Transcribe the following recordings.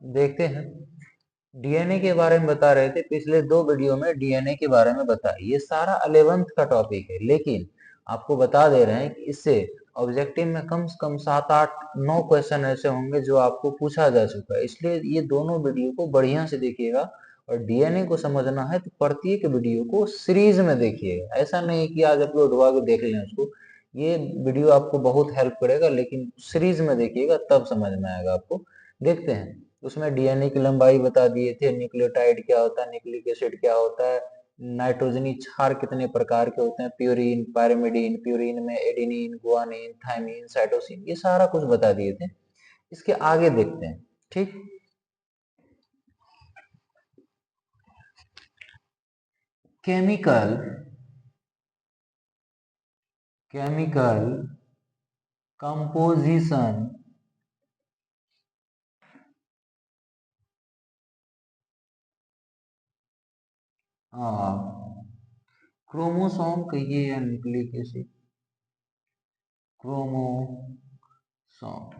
देखते हैं। डीएनए के बारे में बता रहे थे, पिछले 2 वीडियो में डीएनए के बारे में बताया। ये सारा 11th का टॉपिक है, लेकिन आपको बता दे रहे हैं कि इससे ऑब्जेक्टिव में कम से कम 7, 8, 9 क्वेश्चन ऐसे होंगे जो आपको पूछा जा चुका है। इसलिए ये दोनों वीडियो को बढ़िया से देखिएगा, और डीएनए को समझना है तो प्रत्येक वीडियो को सीरीज में देखिएगा। ऐसा नहीं कि आज अपलोड हुआ के देख लें उसको। ये वीडियो आपको बहुत हेल्प करेगा, लेकिन सीरीज में देखिएगा तब समझ में आएगा आपको। देखते हैं। उसमें डीएनए की लंबाई बता दिए थे, न्यूक्लियोटाइड क्या होता है, न्यूक्लिक एसिड क्या होता है, नाइट्रोजनी क्षार कितने प्रकार के होते हैं, प्यूरिन, पायरिमिडीन, प्यूरिन में एडेनिन, गुआनिन, थाइमिन, साइटोसिन, ये सारा कुछ बता दिए थे। इसके आगे देखते हैं। ठीक। केमिकल कंपोजिशन क्रोमोसोम कहिए या न्यूक्लिक एसिड, क्रोमोसोम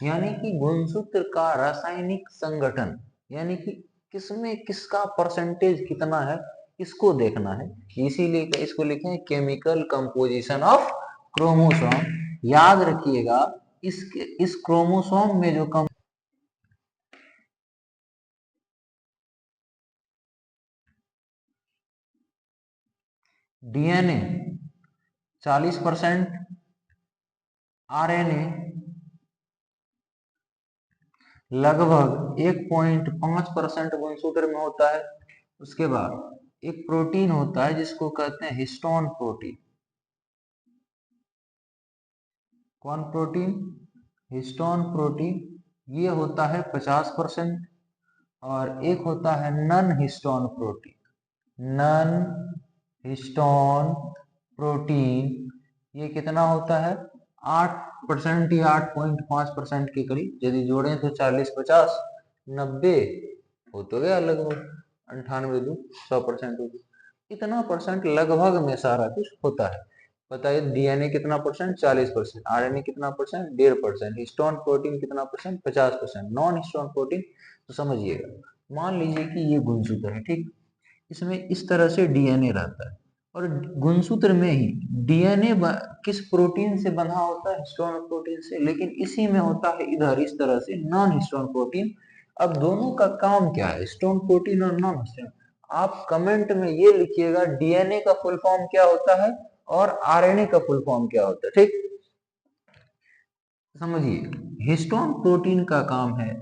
यानी कि गुणसूत्र का रासायनिक संगठन, यानी कि किसमें किसका परसेंटेज कितना है, इसको देखना है। इसीलिए इसको लिखे हैं केमिकल कंपोजिशन ऑफ क्रोमोसोम। याद रखिएगा, इस क्रोमोसोम में जो डीएनए 40%, आरएनए लगभग 1.5% गुणसूत्र में होता है। उसके बाद एक प्रोटीन होता है जिसको कहते हैं हिस्टोन प्रोटीन। कौन प्रोटीन? Histone protein. ये होता है 50%। और एक होता है non histone protein. Non histone protein ये कितना होता है? 8% या 8.5% के करीब। यदि जोड़ें तो 40, 50, 90 हो तो गया लगभग 98, 100% हो गया। इतना परसेंट लगभग में सारा कुछ होता है। बताइए डीएनए कितना परसेंट? 40%। आरएनए कितना परसेंट? 1.5%। हिस्टोन प्रोटीन कितना परसेंट? 50%। नॉन हिस्टोन प्रोटीन तो समझिएगा, मान लीजिए कि ये गुणसूत्र है, ठीक। इसमें इस तरह से डीएनए रहता है, और गुणसूत्र में ही डीएनए किस प्रोटीन से बंधा होता है? हिस्टोन प्रोटीन से। लेकिन इसी में होता है इधर इस तरह से नॉन हिस्टोन प्रोटीन। अब दोनों का काम क्या है, हिस्टोन प्रोटीन और नॉन हिस्टोन? आप कमेंट में ये लिखिएगा डीएनए का फुल फॉर्म क्या होता है और आरएनए का फुल फॉर्म क्या होता है, ठीक। समझिए, हिस्टोन प्रोटीन का काम है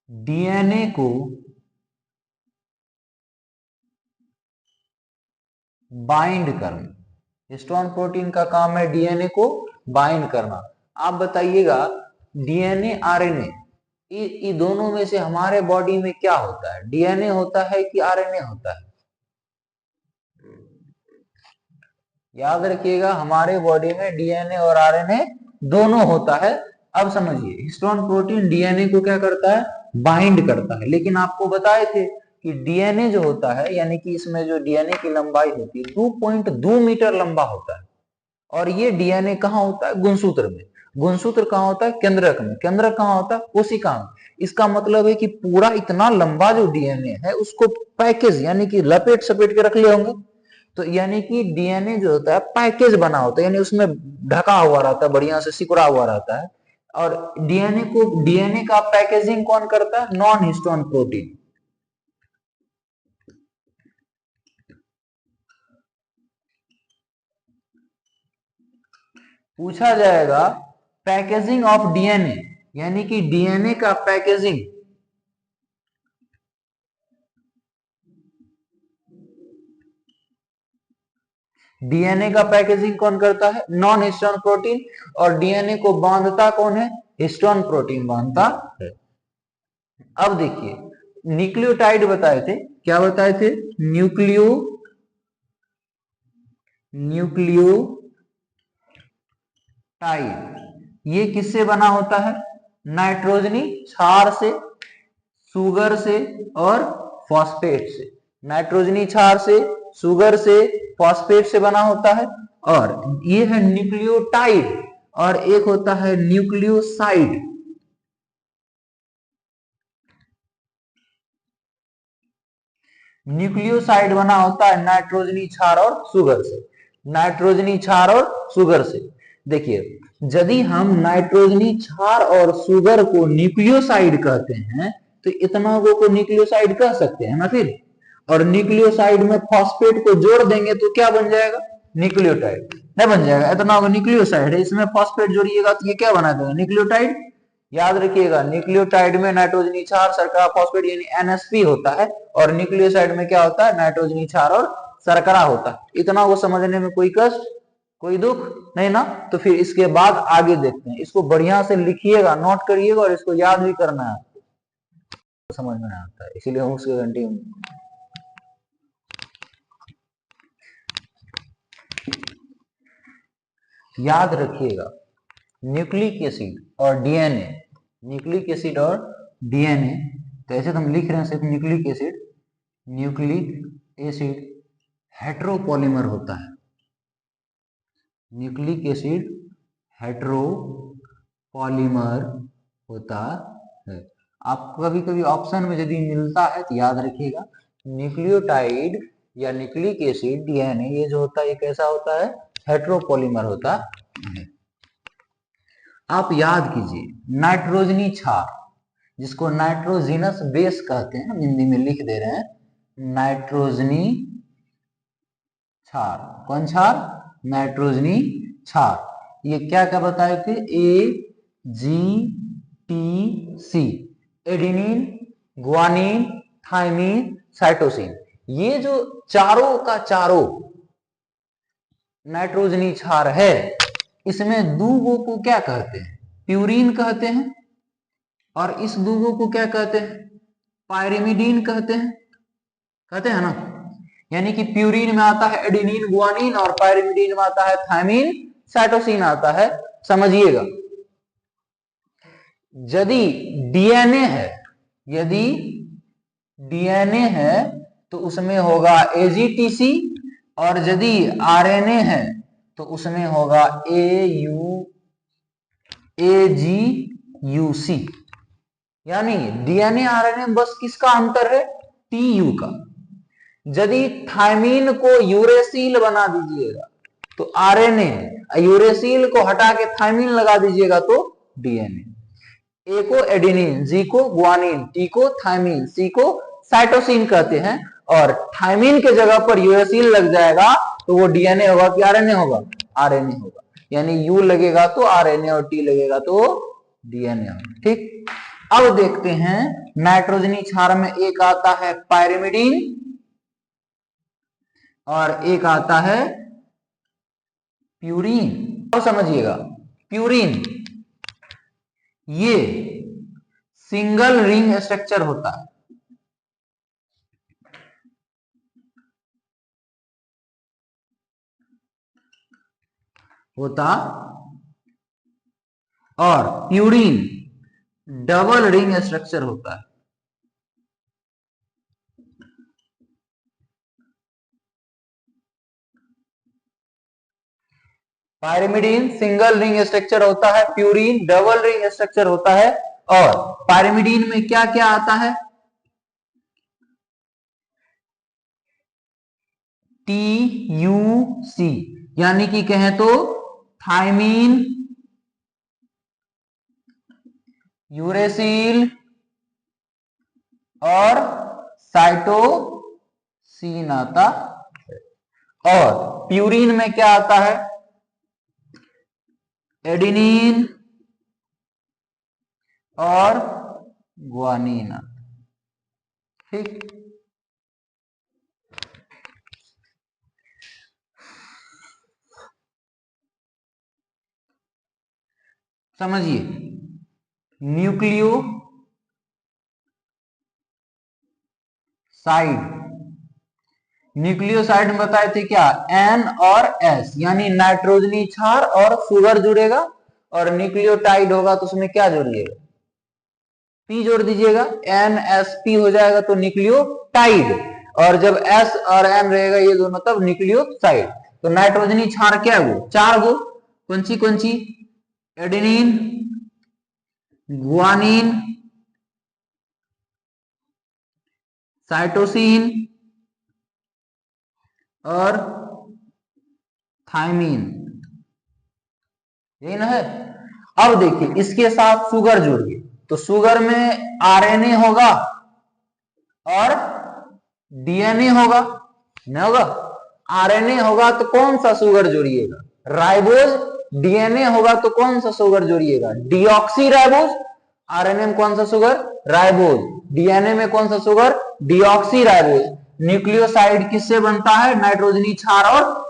डीएनए को बाइंड करना। हिस्टोन प्रोटीन का काम है डीएनए को बाइंड करना। आप बताइएगा डीएनए आरएनए ये दोनों में से हमारे बॉडी में क्या होता है? डीएनए होता है कि आरएनए होता है? याद रखिएगा, हमारे बॉडी में डीएनए और आरएनए दोनों होता है। अब समझिए, हिस्टोन प्रोटीन डीएनए को क्या करता है? बाइंड करता है। लेकिन आपको बताए थे कि डीएनए जो होता है, यानी कि इसमें जो डीएनए की लंबाई होती है 2.2 मीटर लंबा होता है। और ये डीएनए कहाँ होता है? गुणसूत्र में। गुणसूत्र कहाँ होता है? केंद्रक में। केंद्रक कहाँ होता है? कोशिका में। इसका मतलब है कि पूरा इतना लंबा जो डीएनए है उसको पैकेज यानी कि लपेट सपेट के रख ले होंगे। तो यानी कि डीएनए जो होता है पैकेज बना होता है, यानी उसमें ढका हुआ रहता है, बढ़िया से सिकुड़ा हुआ रहता है। और डीएनए का पैकेजिंग कौन करता है? Non histone protein. पूछा जाएगा पैकेजिंग ऑफ डीएनए, यानी कि डीएनए का पैकेजिंग डीएनए का पैकेजिंग कौन करता है? Non histone protein. और डीएनए को बांधता कौन है? हिस्टोन प्रोटीन बांधता है। अब देखिए, न्यूक्लियोटाइड बताए थे, क्या बताए थे? न्यूक्लियोटाइड ये किससे बना होता है? नाइट्रोजनी क्षार से। शुगर से और फॉस्फेट से, नाइट्रोजनी क्षार से, शुगर से, फॉस्फेट से बना होता है। और ये है न्यूक्लियोटाइड और एक होता है न्यूक्लियोसाइड। न्यूक्लियोसाइड बना होता है नाइट्रोजनी क्षार और शुगर से, नाइट्रोजनी क्षार और शुगर से। देखिए, यदि हम नाइट्रोजनी क्षार और शुगर को न्यूक्लियोसाइड कहते हैं तो इतना को न्यूक्लियोसाइड कह सकते हैं ना फिर। और न्यूक्लियोसाइड में फॉस्फेट को जोड़ देंगे तो क्या बन जाएगा, न्यूक्लियोटाइड नहीं बन जाएगा। इतना न्यूक्लियोसाइड है, इसमें फॉस्फेट जोड़िएगा तो ये क्या बना देगा, न्यूक्लियोटाइड। याद रखिएगा, न्यूक्लियोटाइड में नाइट्रोजनी क्षार, शर्करा, फॉस्फेट यानी एनएसपी होता है, और न्यूक्लियोसाइड में क्या होता है, नाइट्रोजनी क्षार और शर्करा होता है। इतना को समझने में कोई कष्ट, कोई दुख नहीं ना। तो फिर इसके बाद आगे देखते हैं। इसको बढ़िया से लिखिएगा, नोट करिएगा और इसको याद भी करना है, समझ में आता है, इसीलिए हम उसके घंटे याद रखिएगा। न्यूक्लिक एसिड और डीएनए, न्यूक्लिक एसिड और डीएनए, तो ऐसे तो हम लिख रहे हैं सिर्फ nucleic acid. Nucleic acid heteropolymer होता है, न्यूक्लिक एसिड हेट्रोपॉलीमर होता है। आपको कभी कभी ऑप्शन में यदि मिलता है तो याद रखिएगा, न्यूक्लियोटाइड या न्यूक्लिक एसिड डीएनए ये जो होता है ये कैसा होता है, हेट्रोपॉलीमर होता है। आप याद कीजिए, नाइट्रोजनी क्षार जिसको नाइट्रोजिनस बेस कहते हैं, हम हिंदी में लिख दे रहे हैं, नाइट्रोजनी क्षार। कौन क्षार, नाइट्रोजनी क्षार। ये क्या क्या बताए थे, AGTC, adenine, guanine, thymine, cytosine. ये जो चारों का चारों नाइट्रोजनी क्षार है, इसमें दूगो को क्या कहते हैं, प्यूरीन कहते हैं, और इस दूगो को क्या कहते हैं, पायरिमिडीन कहते हैं, कहते हैं ना। यानी कि प्यूरीन में आता है एडेनिन, ग्वानिन, और पायरिमिडीन में आता है थाइमिन, साइटोसिन आता है। समझिएगा, यदि डीएनए है, यदि डीएनए है तो उसमें होगा AGTC, और यदि आरएनए है तो उसमें होगा AGUC। यानी डीएनए आरएनए बस किसका अंतर है, TU का। यदि थाइमिन को यूरेसिल बना दीजिएगा तो आरएनए, यूरेसिल को हटा के थाइमिन लगा दीजिएगा तो डीएनए। ए को एडेनिन, जी को ग्वानिन, टी को थाइमिन, सी को साइटोसिन कहते हैं। और थाइमिन के जगह पर यूरेसिल लग जाएगा तो वो डीएनए होगा कि आरएनए होगा, आरएनए होगा। यानी यू लगेगा तो आरएनए और टी लगेगा तो डीएनए होगा। ठीक, अब देखते हैं नाइट्रोजनी क्षार में एक आता है पायरिमिडीन और एक आता है प्यूरीन। अब समझिएगा, प्यूरीन ये सिंगल रिंग स्ट्रक्चर होता है, और प्यूरीन डबल रिंग स्ट्रक्चर होता है। पायरिमिडीन सिंगल रिंग स्ट्रक्चर होता है, प्यूरीन डबल रिंग स्ट्रक्चर होता है। और पायरिमिडीन में क्या क्या आता है, TUC, यानी कि कहें तो थाइमीन, यूरेसिल और साइटोसिन आता है। और प्यूरीन में क्या आता है, एडेनिन और ग्वानिन। ठीक, समझिए, न्यूक्लियोसाइड, न्यूक्लियोसाइड में बताए थे क्या, N और S, यानी नाइट्रोजनी क्षार और शुगर जुड़ेगा, और न्यूक्लियोटाइड होगा तो उसमें क्या जुड़िएगा, पी जोड़ दीजिएगा, NSP हो जाएगा तो न्यूक्लियोटाइड, और जब S और N रहेगा ये दोनों तब न्यूक्लियोसाइड। तो नाइट्रोजनी क्षार क्या है वो, 4 गो, कौन सी, एडेनिन, गुआनिन, साइटोसिन और थायमीन, यही ना है। अब देखिए इसके साथ शुगर जोड़िए, तो शुगर में RNA होगा और DNA होगा, नहीं होगा, RNA होगा तो कौन सा शुगर जोड़िएगा, राइबोज, DNA होगा तो कौन सा शुगर जोड़िएगा, डीऑक्सी राइबोज, RNA में कौन सा शुगर, राइबोज, DNA में कौन सा शुगर, डीऑक्सी राइबोज। न्यूक्लियोसाइड किससे बनता है, नाइट्रोजनी क्षार और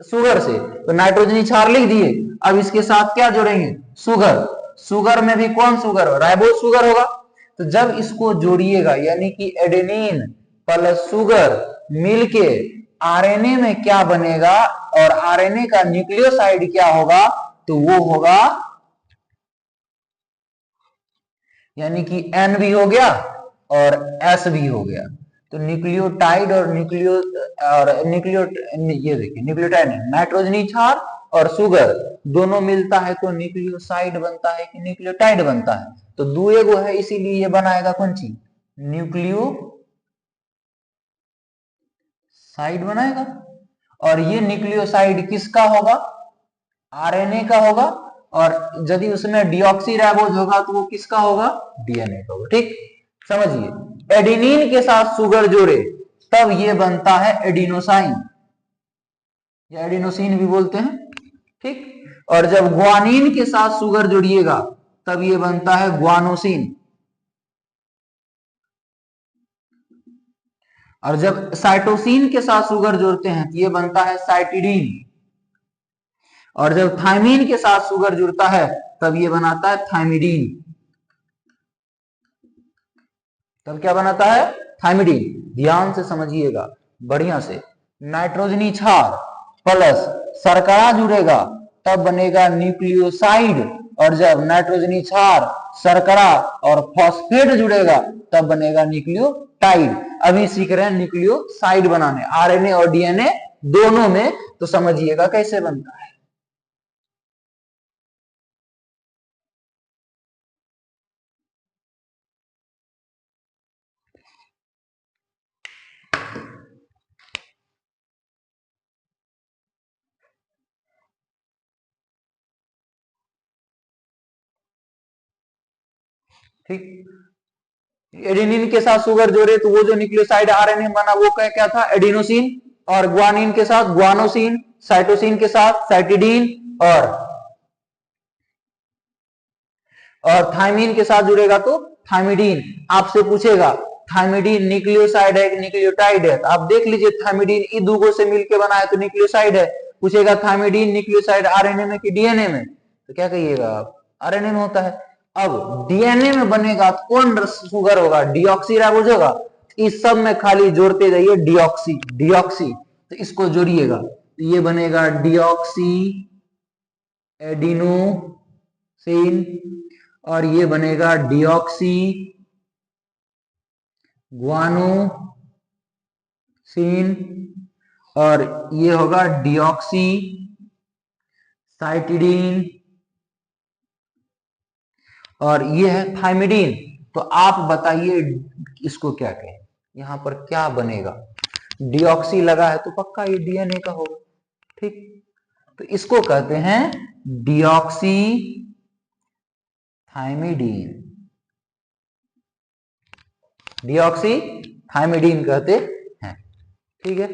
शुगर से, तो नाइट्रोजनी क्षार लिख दिए। अब इसके साथ क्या जोड़ेंगे, शुगर, शुगर में भी कौन शुगर, राइबोज शुगर होगा। तो जब इसको जोड़िएगा यानी कि एडेनिन प्लस शुगर मिलके आरएनए में क्या बनेगा, और आरएनए का न्यूक्लियोसाइड क्या होगा, तो वो होगा यानी कि एन भी हो गया और एस भी हो गया। तो न्यूक्लियोटाइड और न्यूक्लियो ये देखिए न्यूक्लियोटाइड नाइट्रोजनी क्षार और शुगर दोनों मिलता है तो न्यूक्लियोसाइड बनता है कि न्यूक्लियोटाइड बनता है। तो दो एगो है इसीलिए ये बनाएगा कौन सी, न्यूक्लियोसाइड बनाएगा। और ये न्यूक्लियोसाइड किसका होगा, आरएनए का होगा, और यदि उसमें डीऑक्सी राइबोज होगा तो वो किसका होगा, डीएनए का होगा। ठीक, समझिए एडेनिन के साथ शुगर जोड़े तब ये बनता है एडिनोसाइन, या एडिनोसिन भी बोलते हैं। ठीक, और जब ग्वानिन के साथ शुगर जोड़िएगा तब ये बनता है ग्वानोसिन, और जब साइटोसिन के साथ शुगर जोड़ते हैं तो ये बनता है साइटिडीन, और जब थायमीन के साथ शुगर जुड़ता है तब ये बनाता है थायमिडीन। तब क्या बनाता है, थायमिडीन। ध्यान से समझिएगा बढ़िया से, नाइट्रोजनी क्षार प्लस शर्करा जुड़ेगा तब बनेगा न्यूक्लियोसाइड, और जब नाइट्रोजनी क्षार शर्करा और फॉस्फेट जुड़ेगा तब बनेगा न्यूक्लियोटाइड। अभी सीख रहे हैं न्यूक्लियोसाइड बनाने आरएनए और डीएनए दोनों में, तो समझिएगा कैसे बनता है। ठीक, एडेनिन के साथ शुगर जोड़े तो वो जो न्यूक्लियोसाइड आरएनए बना वो क्या था, एडिनोसिन, और ग्वानिन के साथ ग्वानोसिन, साइटोसिन के साथ साइटिडीन, और थायमीन के साथ जुड़ेगा तो थायमिडीन। आपसे पूछेगा थायमिडीन न्यूक्लियोसाइड है कि न्यूक्लियोटाइड है, तो आप देख लीजिए थायमिडीन ई दूगो से मिलकर बना है तो न्यूक्लियोसाइड है। पूछेगा थायमिडीन न्यूक्लियोसाइड आरएनए में कि डीएनए में, तो क्या कहिएगा आप, आरएनए में होता है। अब डीएनए में बनेगा तो कौन शुगर होगा, डीऑक्सी राइबोज होगा। इस सब में खाली जोड़ते जाइए डीऑक्सी डीऑक्सी, तो इसको जोड़िएगा तो ये बनेगा डीऑक्सी एडिनोसिन, और ये बनेगा डीऑक्सी ग्वानोसिन, और ये होगा डीऑक्सी साइटिडीन, और ये है थायमिडीन। तो आप बताइए इसको क्या कहें, यहां पर क्या बनेगा, डीऑक्सी लगा है तो पक्का ये डीएनए का होगा। ठीक, तो इसको कहते हैं डीऑक्सी थायमिडीन, डीऑक्सी थायमिडीन कहते हैं। ठीक है।